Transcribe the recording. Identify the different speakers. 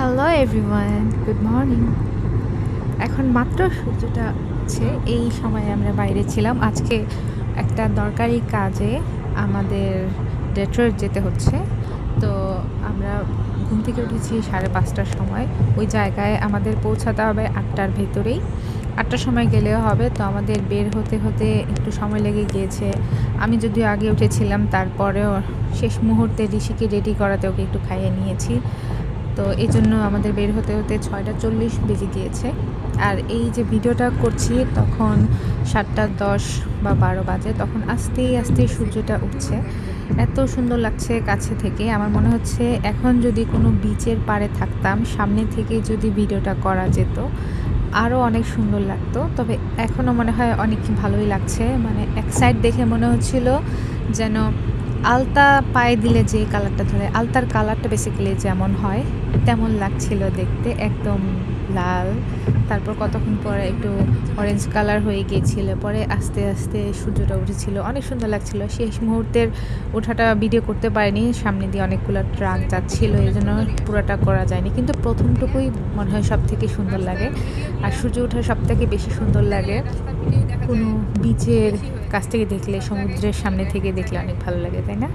Speaker 1: Hello everyone, good morning. এখন মাত্র সূর্যটা উঠছে। এই সময়ে আমরা বাইরে ছিলাম। আজকে একটা দরকারি কাজে আমাদের ডেট্রয়েট যেতে হচ্ছে। তো আমরা ঘুম থেকে উঠেছি 5:30টার সময়। ওই জায়গায় আমাদের পৌঁছাতে হবে 8টার ভেতরেই। 8টার সময় গেলেও হবে। তো আমাদের বের হতে হতে একটু সময় লেগে গিয়েছে। আমি যদিও আগে উঠেছিলাম, তারপরেও শেষ মুহূর্তে ঋষিকে রেডি করাতে ওকে একটু খাইয়ে নিয়েছি। তো এই জন্য আমাদের বের হতে হতে 6:40 বেজে গিয়েছে। আর এই যে ভিডিওটা করছি তখন 7:10 বা 12 বাজে। তখন আস্তে আস্তে সূর্যটা উঠছে। এত সুন্দর লাগছে কাছে থেকে। আমার মনে হচ্ছে এখন যদি কোনো বিচের পাড়ে থাকতাম, সামনে থেকে যদি ভিডিওটা করা যেত, আরও অনেক সুন্দর লাগতো। তবে এখনও মনে হয় অনেক ভালোই লাগছে। মানে এক সাইড দেখে মনে হচ্ছিল যেন আলতা পায়ে দিলে যে কালারটা ধরে, আলতার কালারটা বেসিক্যালি যেমন হয় তেমন লাগছিল দেখতে, একদম লাল। তারপর কতক্ষণ পরে একটু অরেঞ্জ কালার হয়ে গিয়েছিল, পরে আস্তে আস্তে সূর্যটা উঠেছিল, অনেক সুন্দর লাগছিল। শেষ মুহূর্তের ওঠাটা ভিডিও করতে পারিনি, সামনে দিয়ে অনেকগুলো ট্রাক যাচ্ছিল, এই জন্য পুরোটা করা যায়নি। কিন্তু প্রথমটুকুই মনে হয় সব থেকে সুন্দর লাগে। আর সূর্য ওঠা সব থেকে বেশি সুন্দর লাগে কোনো বিচের কাছ থেকে দেখলে, সমুদ্রের সামনে থেকে দেখলে অনেক ভালো লাগে, তাই না?